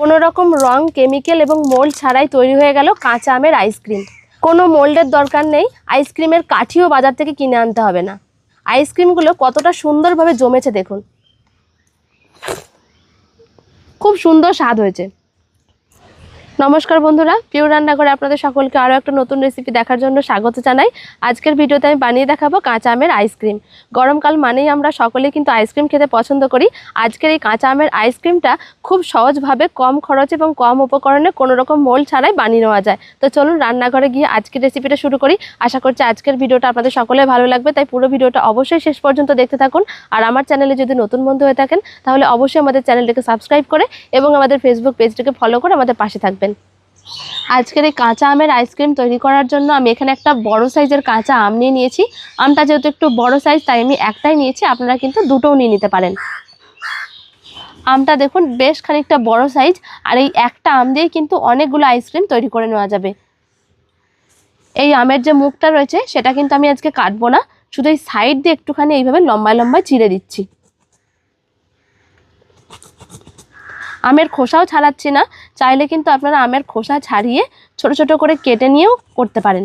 কোনো রকম রং, কেমিক্যাল এবং মোল্ড ছাড়াই তৈরি হয়ে গেল কাঁচা আমের আইসক্রিম। কোনো মোল্ডের দরকার নেই, আইসক্রিমের কাঠিও বাজার থেকে কিনে আনতে হবে না। আইসক্রিমগুলো কতটা সুন্দরভাবে জমেছে দেখুন, খুব সুন্দর স্বাদ হয়েছে। নমস্কার বন্ধুরা, পিওর রান্নাঘরে আপনাদের সকলকে আরও একটা নতুন রেসিপি দেখার জন্য স্বাগত জানাই। আজকের ভিডিওতে আমি বানিয়ে দেখাবো কাঁচা আমের আইসক্রিম। গরমকাল মানেই আমরা সকলেই কিন্তু আইসক্রিম খেতে পছন্দ করি। আজকের এই কাঁচা আমের আইসক্রিমটা খুব সহজভাবে, কম খরচ এবং কম উপকরণে, কোনো রকম মোল্ড ছাড়াই বানিয়ে নেওয়া যায়। তো চলুন রান্নাঘরে গিয়ে আজকের রেসিপিটা শুরু করি। আশা করছি আজকের ভিডিওটা আপনাদের সকলের ভালো লাগবে, তাই পুরো ভিডিওটা অবশ্যই শেষ পর্যন্ত দেখতে থাকুন। আর আমার চ্যানেলে যদি নতুন বন্ধু হয়ে থাকেন তাহলে অবশ্যই আমাদের চ্যানেলটিকে সাবস্ক্রাইব করে এবং আমাদের ফেসবুক পেজটিকে ফলো করে আমাদের পাশে থাকবেন। আজকের এই কাঁচা আমের আইসক্রিম তৈরি করার জন্য আমি এখানে একটা বড় সাইজের কাঁচা আম নিয়ে নিয়েছি। আমটা যেহেতু একটু বড় সাইজ তাই আমি একটাই নিয়েছি, আপনারা কিন্তু দুটোও নিয়ে নিতে পারেন। আমটা দেখুন বেশ খানিকটা বড় সাইজ, আর এই একটা আম দিয়ে কিন্তু অনেকগুলো আইসক্রিম তৈরি করে নেওয়া যাবে। এই আমের যে মুখটা রয়েছে সেটা কিন্তু আমি আজকে কাটবো না, শুধু এই সাইড দিয়ে একটুখানি এইভাবে লম্বায় লম্বায় চিড়ে দিচ্ছি। আমের খোসাও ছাড়াচ্ছি না, চাইলে কিন্তু আপনারা আমের খোসা ছাড়িয়ে ছোট ছোট করে কেটে নিয়েও করতে পারেন।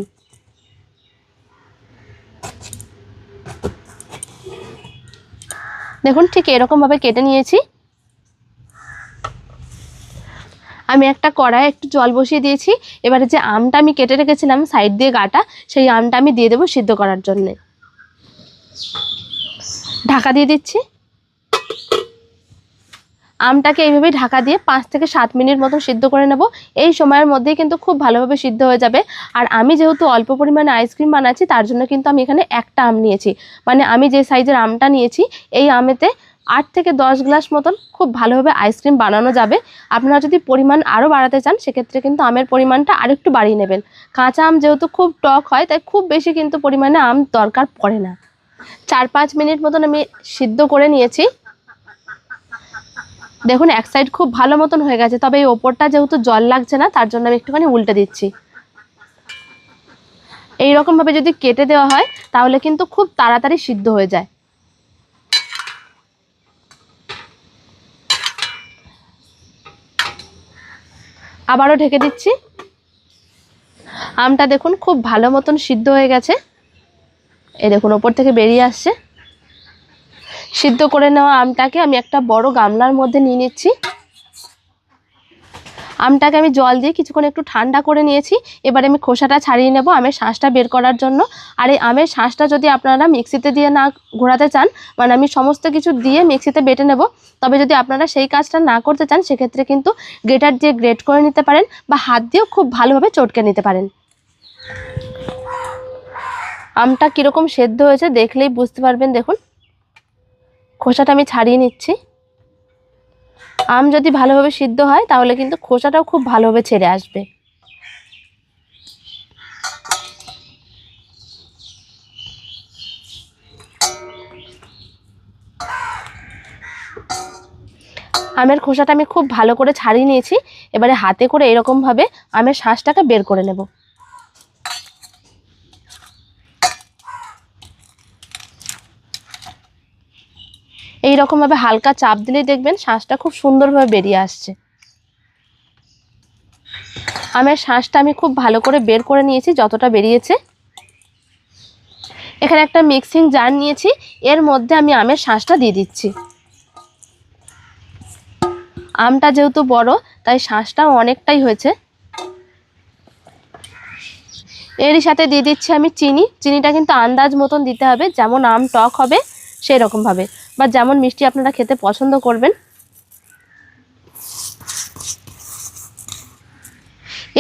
দেখুন ঠিক এরকমভাবে কেটে নিয়েছি। আমি একটা কড়াইয়ে একটু জল বসিয়ে দিয়েছি। এবারে যে আমটা আমি কেটে রেখেছিলাম সাইড দিয়ে গাটা, সেই আমটা আমি দিয়ে দেবো সিদ্ধ করার জন্যে। ঢাকা দিয়ে দিচ্ছি। আমটাকে এইভাবে ঢাকা দিয়ে 5 থেকে 7 মিনিট মতো সিদ্ধ করে নেব। এই সময়ের মধ্যেই কিন্তু খুব ভালোভাবে সিদ্ধ হয়ে যাবে। আর আমি যেহেতু অল্প পরিমাণে আইসক্রিম বানাচ্ছি তার জন্য কিন্তু আমি এখানে একটা আম নিয়েছি। মানে আমি যে সাইজের আমটা নিয়েছি এই আমেতে 8 থেকে 10 গ্লাস মতন খুব ভালোভাবে আইসক্রিম বানানো যাবে। আপনারা যদি পরিমাণ আরও বাড়াতে চান সেক্ষেত্রে কিন্তু আমের পরিমাণটা আরেকটু বাড়িয়ে নেবেন। কাঁচা আম যেহেতু খুব টক হয় তাই খুব বেশি কিন্তু পরিমাণে আম দরকার পড়ে না। 4-5 মিনিট মতন আমি সিদ্ধ করে নিয়েছি। দেখুন এক সাইড খুব ভালো মতন হয়ে গেছে, তবে এই ওপরটা যেহেতু জল লাগছে না তার জন্য আমি একটুখানি উল্টে দিচ্ছি। এইরকম ভাবে যদি কেটে দেওয়া হয় তাহলে কিন্তু খুব তাড়াতাড়ি সিদ্ধ হয়ে যায়। আবারও ঢেকে দিচ্ছি। আমটা দেখুন খুব ভালো মতন সিদ্ধ হয়ে গেছে, এই দেখুন ওপর থেকে বেরিয়ে আসছে। সিদ্ধ করে নেওয়া আমটাকে আমি একটা বড় গামলার মধ্যে নিয়ে নিচ্ছি। আমটাকে আমি জল দিয়ে কিছুক্ষণ একটু ঠান্ডা করে নিয়েছি। এবারে আমি খোসাটা ছাড়িয়ে নেব আমের শাঁসটা বের করার জন্য। আর এই আমের শাঁসটা যদি আপনারা মিক্সিতে দিয়ে না ঘোরাতে চান, মানে আমি সমস্ত কিছু দিয়ে মিক্সিতে বেটে নেব, তবে যদি আপনারা সেই কাজটা না করতে চান সেক্ষেত্রে কিন্তু গ্রেটার দিয়ে গ্রেট করে নিতে পারেন বা হাত দিয়েও খুব ভালোভাবে চটকে নিতে পারেন। আমটা কীরকম সেদ্ধ হয়েছে দেখলেই বুঝতে পারবেন। দেখুন খোসাটা আমি ছাড়িয়ে নিচ্ছি। আম যদি ভালোভাবে সিদ্ধ হয় তাহলে কিন্তু খোসাটাও খুব ভালোভাবে ছেড়ে আসবে। আমের খোসাটা আমি খুব ভালো করে ছাড়িয়ে নিয়েছি। এবারে হাতে করে এরকমভাবে আমের শাঁসটাকে বের করে নেব। এইরকমভাবে হালকা চাপ দিলেই দেখবেন শাঁসটা খুব সুন্দরভাবে বেরিয়ে আসছে। আমের শাঁসটা আমি খুব ভালো করে বের করে নিয়েছি যতটা বেরিয়েছে। এখানে একটা মিক্সিং জার নিয়েছি, এর মধ্যে আমি আমের শাঁসটা দিয়ে দিচ্ছি। আমটা যেহেতু বড় তাই শাঁসটাও অনেকটাই হয়েছে। এরই সাথে দিয়ে দিচ্ছি আমি চিনি। চিনিটা কিন্তু আন্দাজ মতন দিতে হবে, যেমন আম টক হবে সেই রকমভাবে, বা যেমন মিষ্টি আপনারা খেতে পছন্দ করবেন।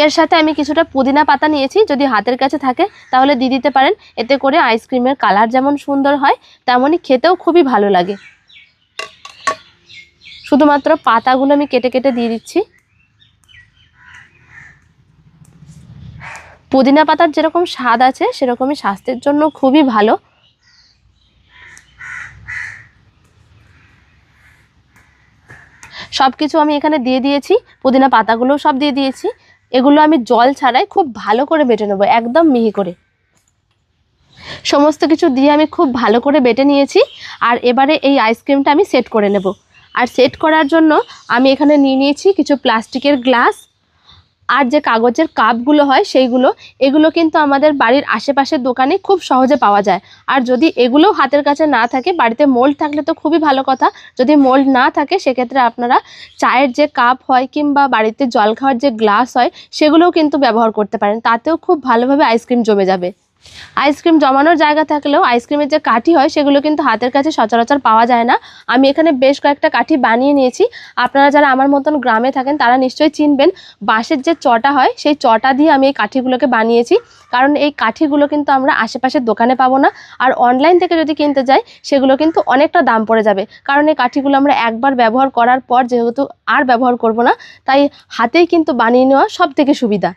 এর সাথে আমি কিছুটা পুদিনা পাতা নিয়েছি, যদি হাতের কাছে থাকে তাহলে দিয়ে দিতে পারেন। এতে করে আইসক্রিমের কালার যেমন সুন্দর হয় তেমনই খেতেও খুবই ভালো লাগে। শুধুমাত্র পাতাগুলো আমি কেটে কেটে দিয়ে দিচ্ছি। পুদিনা পাতার যেরকম স্বাদ আছে সেরকমই স্বাস্থ্যের জন্য খুবই ভালো। সব কিছু আমি এখানে দিয়ে দিয়েছি, পুদিনা পাতাগুলো সব দিয়ে দিয়েছি। এগুলো আমি জল ছাড়াই খুব ভালো করে বেটে নেবো, একদম মিহি করে। সমস্ত কিছু দিয়ে আমি খুব ভালো করে বেটে নিয়েছি। আর এবারে এই আইসক্রিমটা আমি সেট করে নেব। আর সেট করার জন্য আমি এখানে নিয়ে নিয়েছি কিছু প্লাস্টিকের গ্লাস আর যে কাগজের কাপগুলো হয় সেইগুলো। এগুলো কিন্তু আমাদের বাড়ির আশেপাশের দোকানে খুব সহজে পাওয়া যায়। আর যদি এগুলোও হাতের কাছে না থাকে, বাড়িতে মোল্ড থাকলে তো খুবই ভালো কথা। যদি মোল্ড না থাকে সেক্ষেত্রে আপনারা চায়ের যে কাপ হয় কিংবা বাড়িতে জল খাওয়ার যে গ্লাস হয় সেগুলোও কিন্তু ব্যবহার করতে পারেন, তাতেও খুব ভালোভাবে আইসক্রিম জমে যাবে। আইসক্রিম জমানোর জায়গা থাকলেও আইসক্রিমের যে কাঠি হয় সেগুলো কিন্তু হাতের কাছে সচরাচর পাওয়া যায় না। আমি এখানে বেশ কয়েকটা কাঠি বানিয়ে নিয়েছি। আপনারা যারা আমার মতন গ্রামে থাকেন তারা নিশ্চয়ই চিনবেন, বাঁশের যে চটা হয় সেই চটা দিয়ে আমি এই কাঠিগুলোকে বানিয়েছি। কারণ এই কাঠিগুলো কিন্তু আমরা আশেপাশের দোকানে পাবো না, আর অনলাইন থেকে যদি কিনতে যাই সেগুলো কিন্তু অনেকটা দাম পড়ে যাবে। কারণ এই কাঠিগুলো আমরা একবার ব্যবহার করার পর যেহেতু আর ব্যবহার করব না, তাই হাতেই কিন্তু বানিয়ে নেওয়া সব থেকে সুবিধা।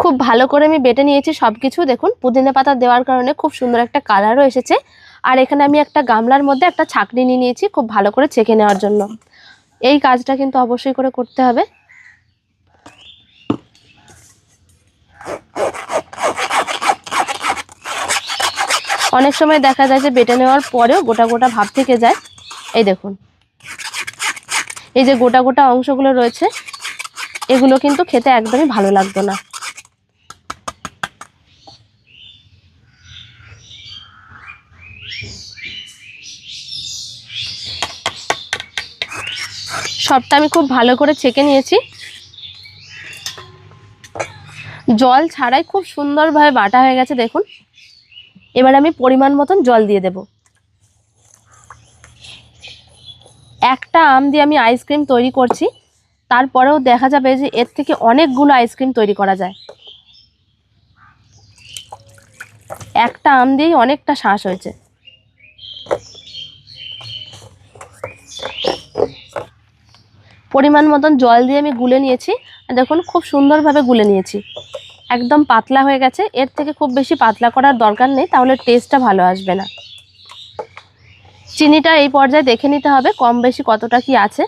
খুব ভালো করে আমি বেটে নিয়েছি সব কিছু। দেখুন পুদিনা পাতা দেওয়ার কারণে খুব সুন্দর একটা কালারও এসেছে। আর এখানে আমি একটা গামলার মধ্যে একটা ছাঁকনি নিয়ে নিয়েছি খুব ভালো করে ছেঁকে নেওয়ার জন্য। এই কাজটা কিন্তু অবশ্যই করে করতে হবে। অনেক সময় দেখা যায় যে বেটে নেওয়ার পরেও গোটা গোটা ভাব থেকে যায়। এই দেখুন, এই যে গোটা গোটা অংশগুলো রয়েছে এগুলো কিন্তু খেতে একদমই ভালো লাগতো না। সবটা আমি খুব ভালো করে ছেঁকে নিয়েছি। জল ছাড়াই খুব সুন্দরভাবে বাটা হয়ে গেছে দেখুন। এবার আমি পরিমাণ মতন জল দিয়ে দেব। একটা আম দিয়ে আমি আইসক্রিম তৈরি করছি, তারপরেও দেখা যাবে যে এর থেকে অনেকগুলো আইসক্রিম তৈরি করা যায়। একটা আম দিয়েই অনেকটা শ্বাস হয়েছে। পরিমাণ মতন জল দিয়ে আমি গুলে নিয়েছি। দেখুন খুব সুন্দরভাবে গুলে নিয়েছি, একদম পাতলা হয়ে গেছে। এর থেকে খুব বেশি পাতলা করার দরকার নেই, তাহলে টেস্টটা ভালো আসবে না। চিনিটা এই পর্যায়ে দেখে নিতে হবে কম বেশি কতটা কি আছে।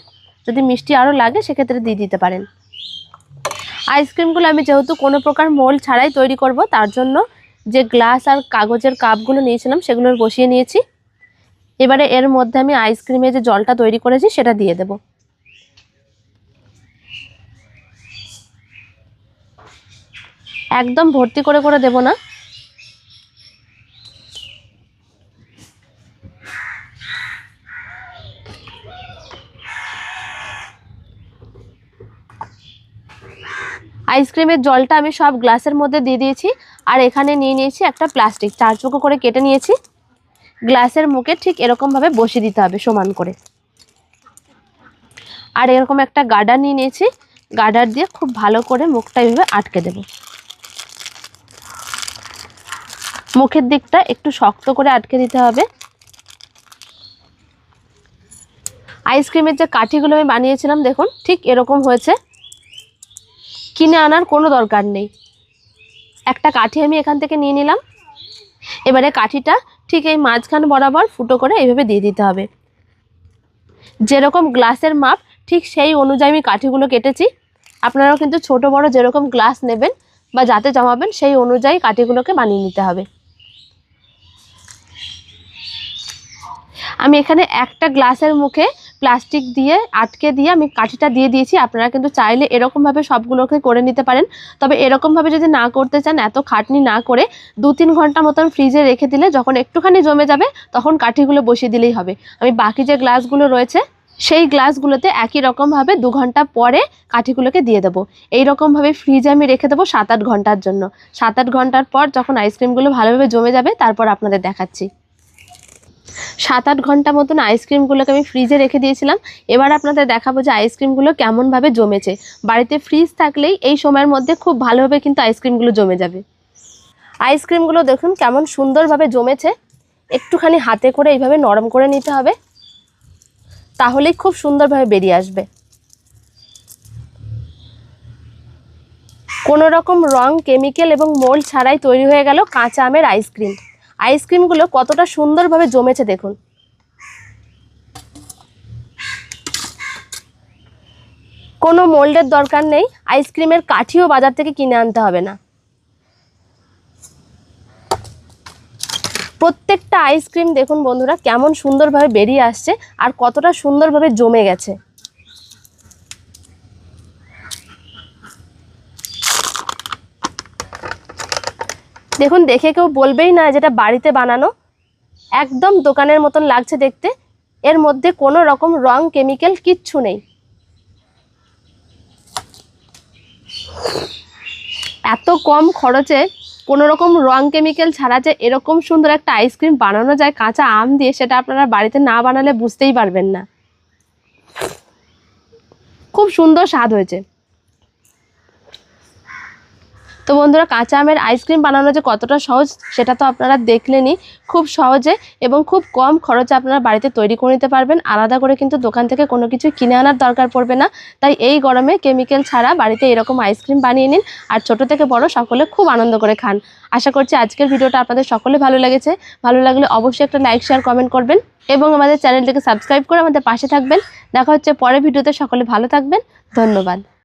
যদি মিষ্টি আরও লাগে সেক্ষেত্রে দিয়ে দিতে পারেন। আইসক্রিমগুলো আমি যেহেতু কোনো প্রকার মোল্ড ছাড়াই তৈরি করব, তার জন্য যে গ্লাস আর কাগজের কাপগুলো নিয়েছিলাম সেগুলো বসিয়ে নিয়েছি। এবারে এর মধ্যে আমি আইসক্রিমে যে জলটা তৈরি করেছি সেটা দিয়ে দেব। একদম ভর্তি করে করে দেব না। আইসক্রিমের জলটা আমি সব গ্লাসের মধ্যে দিয়ে দিয়েছি। আর এখানে নিয়ে নিয়েছি একটা প্লাস্টিক, 4 টুকরো করে কেটে নিয়েছি। গ্লাসের মুখে ঠিক এরকমভাবে বসিয়ে দিতে হবে সমান করে। আর এরকম একটা গার্ডার নিয়ে নিয়েছি, গার্ডার দিয়ে খুব ভালো করে মুখটা এইভাবে আটকে দেব। মুখের দিকটা একটু শক্ত করে আটকে দিতে হবে। আইসক্রিমের যে কাঠিগুলো আমি বানিয়েছিলাম দেখুন ঠিক এরকম হয়েছে। কিনে আনার কোনো দরকার নেই। একটা কাঠি আমি এখান থেকে নিয়ে নিলাম। এবারে কাঠিটা ঠিক এই মাঝখান বরাবর ফুটো করে এইভাবে দিয়ে দিতে হবে। যেরকম গ্লাসের মাপ ঠিক সেই অনুযায়ী আমি কাঠিগুলো কেটেছি। আপনারাও কিন্তু ছোট বড় যেরকম গ্লাস নেবেন বা যাতে জমাবেন সেই অনুযায়ী কাঠিগুলোকে বানিয়ে নিতে হবে। আমি এখানে একটা গ্লাসের মুখে প্লাস্টিক দিয়ে আটকে দিয়ে আমি কাঠিটা দিয়ে দিয়েছি। আপনারা কিন্তু চাইলে এরকমভাবে সবগুলোকে করে নিতে পারেন। তবে এরকমভাবে যদি না করতে চান, এত খাটনি না করে 2-3 ঘন্টা মতন ফ্রিজে রেখে দিলে যখন একটুখানি জমে যাবে তখন কাঠিগুলো বসিয়ে দিলেই হবে। আমি বাকি যে গ্লাসগুলো রয়েছে সেই গ্লাসগুলোতে একই রকমভাবে 2 ঘন্টা পরে কাঠিগুলোকে দিয়ে দেবো। এইরকমভাবে ফ্রিজে আমি রেখে দেবো 7-8 ঘন্টার জন্য। 7-8 ঘন্টার পর যখন আইসক্রিমগুলো ভালোভাবে জমে যাবে তারপর আপনাদের দেখাচ্ছি। 7-8 ঘন্টা মতন আইসক্রিমগুলোকে আমি ফ্রিজে রেখে দিয়েছিলাম। এবার আপনাদের দেখাবো যে আইসক্রিমগুলো কেমনভাবে জমেছে। বাড়িতে ফ্রিজ থাকলেই এই সময়ের মধ্যে খুব ভালোভাবে কিন্তু আইসক্রিমগুলো জমে যাবে। আইসক্রিমগুলো দেখুন কেমন সুন্দরভাবে জমেছে। একটুখানি হাতে করে এইভাবে নরম করে নিতে হবে, তাহলেই খুব সুন্দরভাবে বেরিয়ে আসবে। কোনো রকম রং, কেমিক্যাল এবং মোল্ড ছাড়াই তৈরি হয়ে গেল কাঁচা আমের আইসক্রিম। আইসক্রিমগুলো কতটা সুন্দরভাবে জমেছে দেখুন। কোনো মোল্ডের দরকার নেই, আইসক্রিমের কাঠিও বাজার থেকে কিনে আনতে হবে না। প্রত্যেকটা আইসক্রিম দেখুন বন্ধুরা কেমন সুন্দরভাবে বেরিয়ে আসছে আর কতটা সুন্দরভাবে জমে গেছে। দেখুন দেখে কেউ বলবেই না যেটা বাড়িতে বানানো, একদম দোকানের মতন লাগছে দেখতে। এর মধ্যে কোনো রকম রং কেমিক্যাল কিচ্ছু নেই। এত কম খরচে কোনো রকম রং কেমিক্যাল ছাড়া যে এরকম সুন্দর একটা আইসক্রিম বানানো যায় কাঁচা আম দিয়ে, সেটা আপনারা বাড়িতে না বানালে বুঝতেই পারবেন না। খুব সুন্দর স্বাদ হয়েছে। তো বন্ধুরা, কাঁচা আমের আইসক্রিম বানানো যে কতটা সহজ সেটা তো আপনারা দেখলেনই। খুব সহজে এবং খুব কম খরচে আপনারা বাড়িতে তৈরি করে নিতে পারবেন। আলাদা করে কিন্তু দোকান থেকে কোনো কিছু কিনে আনার দরকার পড়বে না। তাই এই গরমে কেমিক্যাল ছাড়া বাড়িতে এরকম আইসক্রিম বানিয়ে নিন আর ছোট থেকে বড় সকলে খুব আনন্দ করে খান। আশা করছি আজকের ভিডিওটা আপনাদের সকলে ভালো লেগেছে। ভালো লাগলে অবশ্যই একটা লাইক শেয়ার কমেন্ট করবেন এবং আমাদের চ্যানেলটিকে সাবস্ক্রাইব করে আমাদের পাশে থাকবেন। দেখা হচ্ছে পরের ভিডিওতে। সকলে ভালো থাকবেন। ধন্যবাদ।